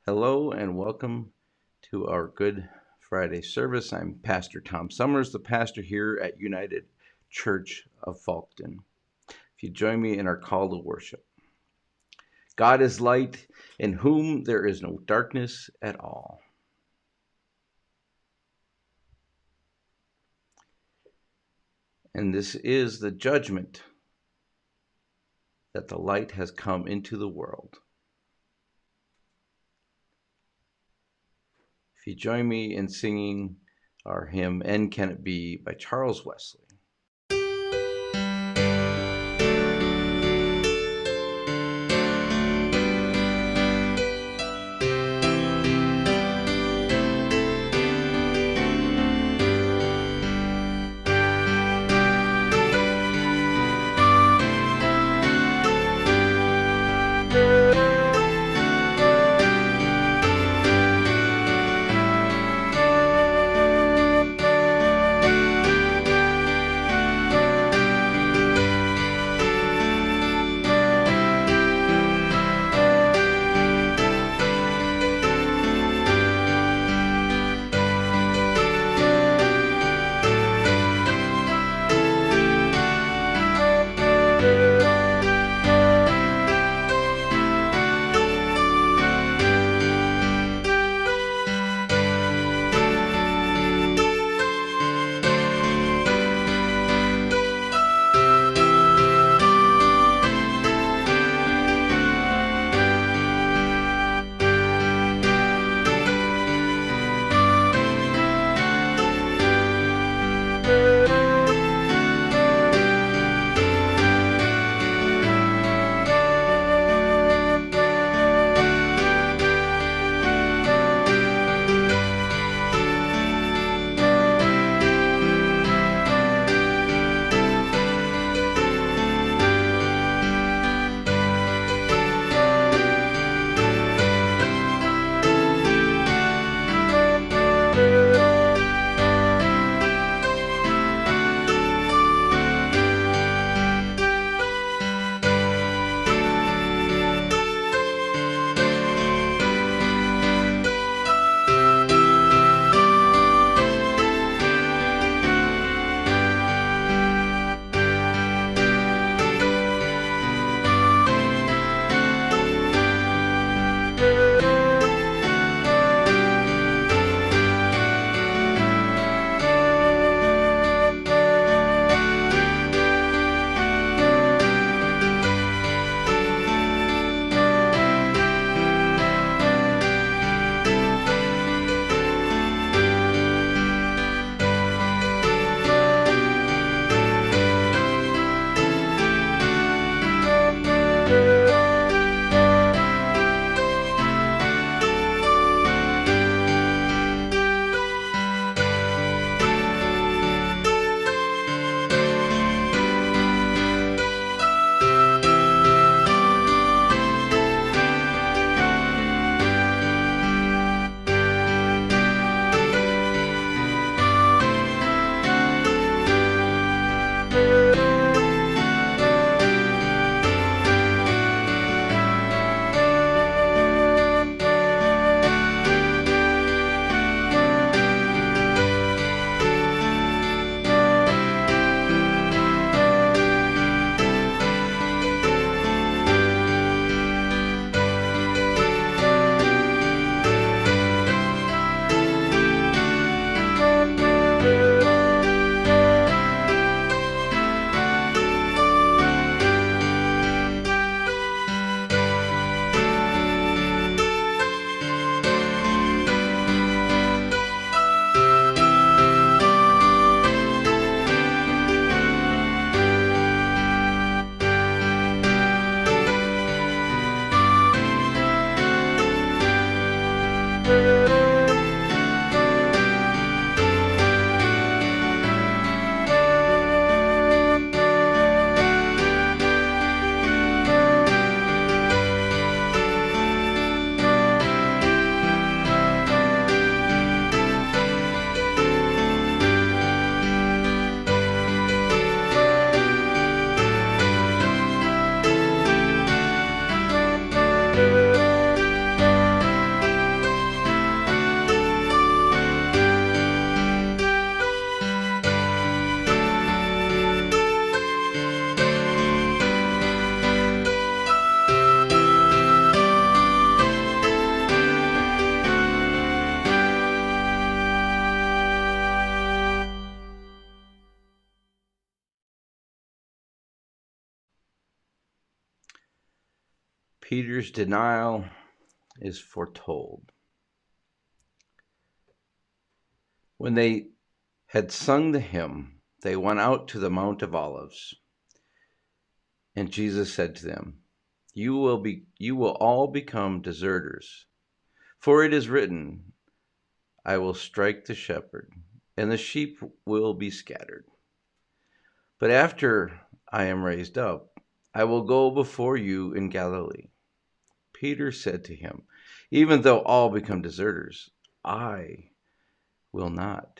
Hello and welcome to our Good Friday service. I'm Pastor Tom Summers, the pastor here at United Church of Faulkton. If you join me in our call to worship. God is light, in whom there is no darkness at all. And this is the judgment that the light has come into the world. If you join me in singing our hymn, "And Can It Be" by Charles Wesley. Peter's denial is foretold. When they had sung the hymn, they went out to the Mount of Olives. And Jesus said to them, You will all become deserters, for it is written, I will strike the shepherd, and the sheep will be scattered. But after I am raised up, I will go before you in Galilee. Peter said to him, Even though all become deserters, I will not.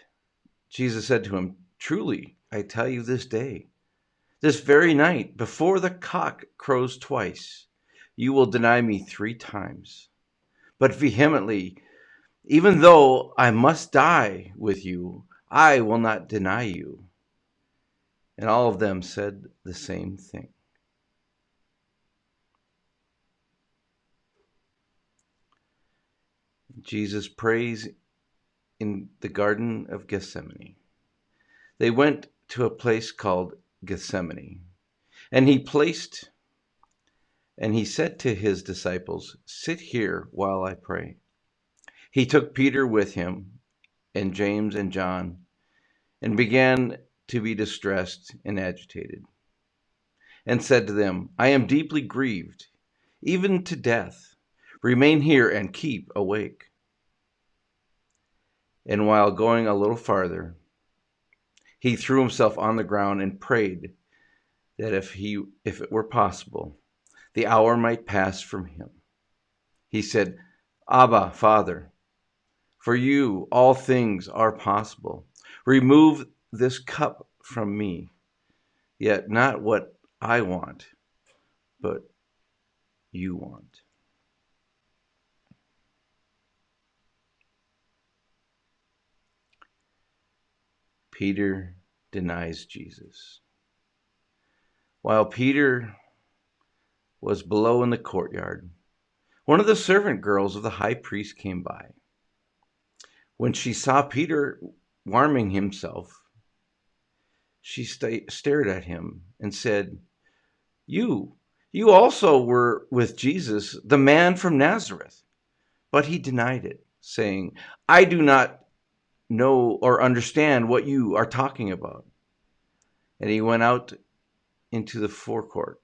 Jesus said to him, Truly, I tell you this day, this very night, before the cock crows twice, you will deny me 3 times. But vehemently, even though I must die with you, I will not deny you. And all of them said the same thing. Jesus prays in the Garden of Gethsemane. They went to a place called Gethsemane, and he said to his disciples, Sit here while I pray. He took Peter with him, and James and John, and began to be distressed and agitated, and said to them, I am deeply grieved, even to death. Remain here and keep awake. And while going a little farther, he threw himself on the ground and prayed that if it were possible, the hour might pass from him. He said, Abba, Father, for you all things are possible. Remove this cup from me, yet not what I want, but you want. Peter denies Jesus. While Peter was below in the courtyard, one of the servant girls of the high priest came by. When she saw Peter warming himself, she stared at him and said, You also were with Jesus, the man from Nazareth. But he denied it, saying, I do not know or understand what you are talking about. And he went out into the forecourt.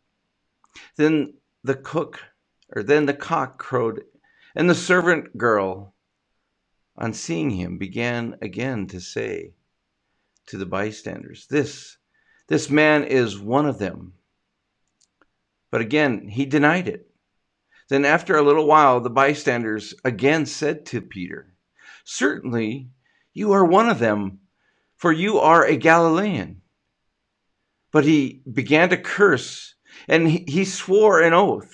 Then the cock crowed, and the servant girl, on seeing him, began again to say to the bystanders, This man is one of them. But again, he denied it. Then after a little while, the bystanders again said to Peter, Certainly you are one of them, for you are a Galilean. But he began to curse, and he swore an oath.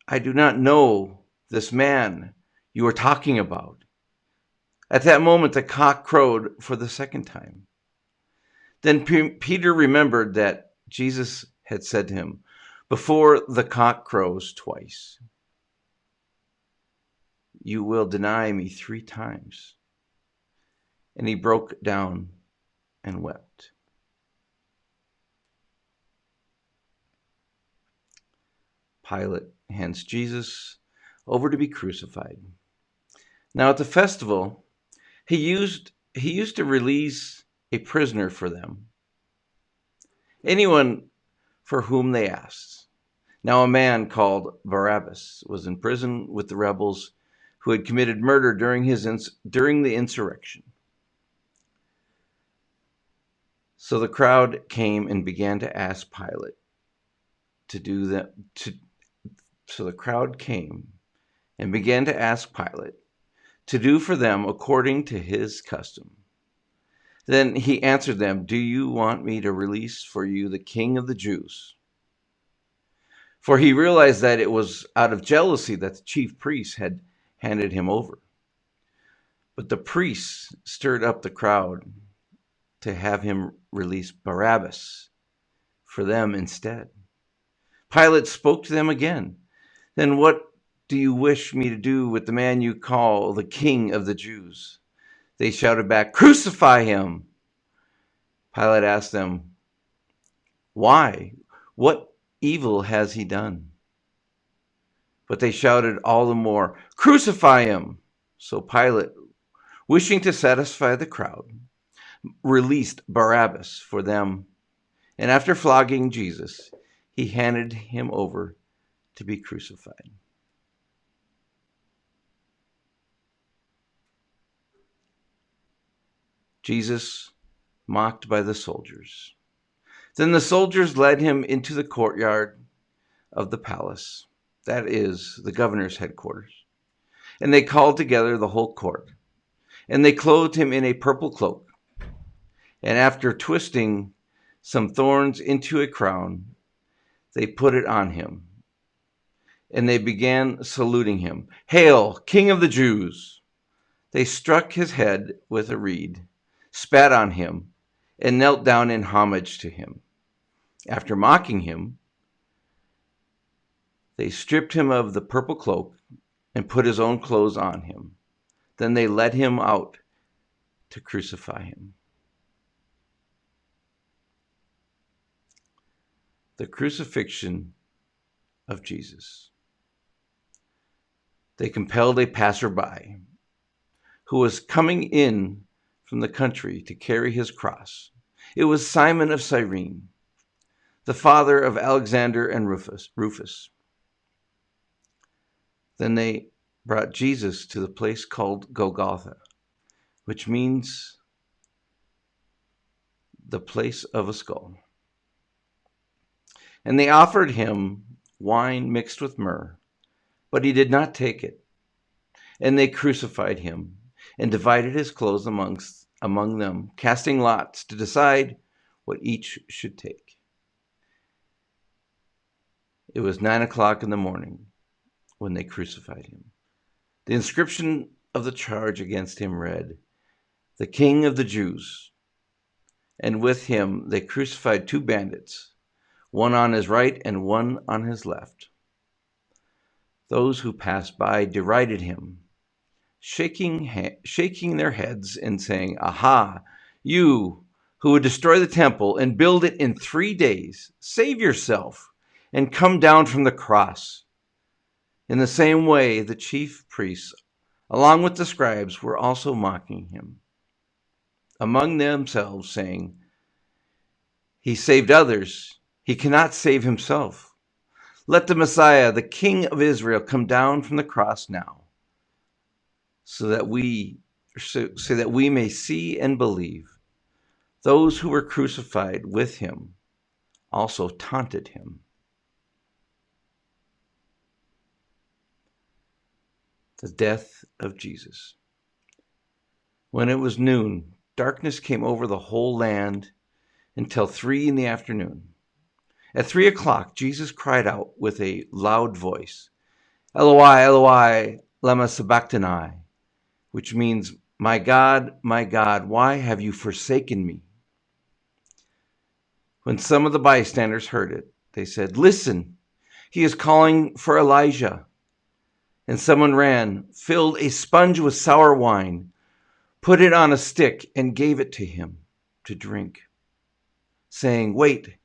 I do not know this man you are talking about. At that moment, the cock crowed for the second time. Then Peter remembered that Jesus had said to him, Before the cock crows twice, you will deny me 3 times. And he broke down and wept. Pilate hands Jesus over to be crucified. Now at the festival, he used to release a prisoner for them, anyone for whom they asked. Now a man called Barabbas was in prison with the rebels who had committed murder during the insurrection. So the crowd came and began to ask Pilate to do that. So the crowd came and began to ask Pilate to do for them according to his custom. Then he answered them, Do you want me to release for you the king of the Jews? For he realized that it was out of jealousy that the chief priests had handed him over. But the priests stirred up the crowd to have him release Barabbas for them instead. Pilate spoke to them again. Then what do you wish me to do with the man you call the king of the Jews? They shouted back, Crucify him! Pilate asked them, Why? What evil has he done? But they shouted all the more, "Crucify him!" So Pilate, wishing to satisfy the crowd, released Barabbas for them. And after flogging Jesus, he handed him over to be crucified. Jesus mocked by the soldiers. Then the soldiers led him into the courtyard of the palace, that is, the governor's headquarters. And they called together the whole court. And they clothed him in a purple cloak. And after twisting some thorns into a crown, they put it on him. And they began saluting him. "Hail, King of the Jews!" They struck his head with a reed, spat on him, and knelt down in homage to him. After mocking him, they stripped him of the purple cloak and put his own clothes on him. Then they led him out to crucify him. The crucifixion of Jesus. They compelled a passerby who was coming in from the country to carry his cross. It was Simon of Cyrene, the father of Alexander and Rufus. Then they brought Jesus to the place called Golgotha, which means the place of a skull. And they offered him wine mixed with myrrh, but he did not take it. And they crucified him and divided his clothes among them, casting lots to decide what each should take. It was 9:00 in the morning when they crucified him. The inscription of the charge against him read, "The King of the Jews." And with him they crucified two bandits, one on his right and one on his left. Those who passed by derided him, shaking their heads and saying, "Aha, you who would destroy the temple and build it in 3 days, save yourself and come down from the cross." In the same way, the chief priests, along with the scribes, were also mocking him, among themselves, saying, "He saved others. He cannot save himself. Let the Messiah, the King of Israel, come down from the cross now, so that we may see and believe." Those who were crucified with him also taunted him. The death of Jesus. When it was noon, darkness came over the whole land until 3 p.m. At 3:00, Jesus cried out with a loud voice, "Eloi, Eloi, lama sabachthani," which means, my God, why have you forsaken me?" When some of the bystanders heard it, they said, "Listen, he is calling for Elijah." And someone ran, filled a sponge with sour wine, put it on a stick, and gave it to him to drink, saying, "Wait,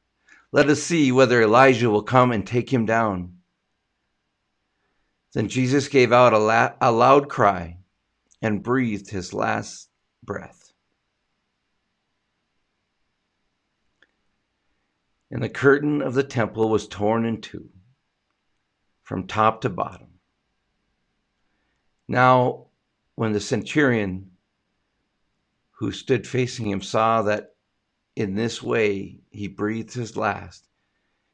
let us see whether Elijah will come and take him down." Then Jesus gave out a loud cry and breathed his last breath. And the curtain of the temple was torn in two, from top to bottom. Now, when the centurion who stood facing him saw that in this way he breathed his last,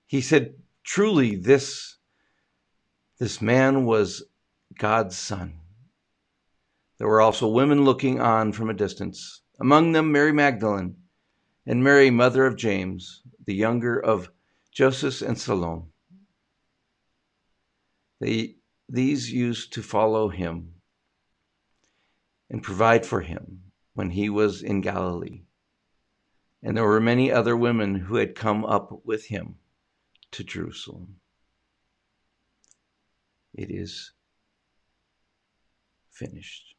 he said, "Truly, this man was God's son." There were also women looking on from a distance, among them Mary Magdalene and Mary, mother of James, the younger of Joseph and Salome. These used to follow him and provide for him when he was in Galilee. And there were many other women who had come up with him to Jerusalem. It is finished.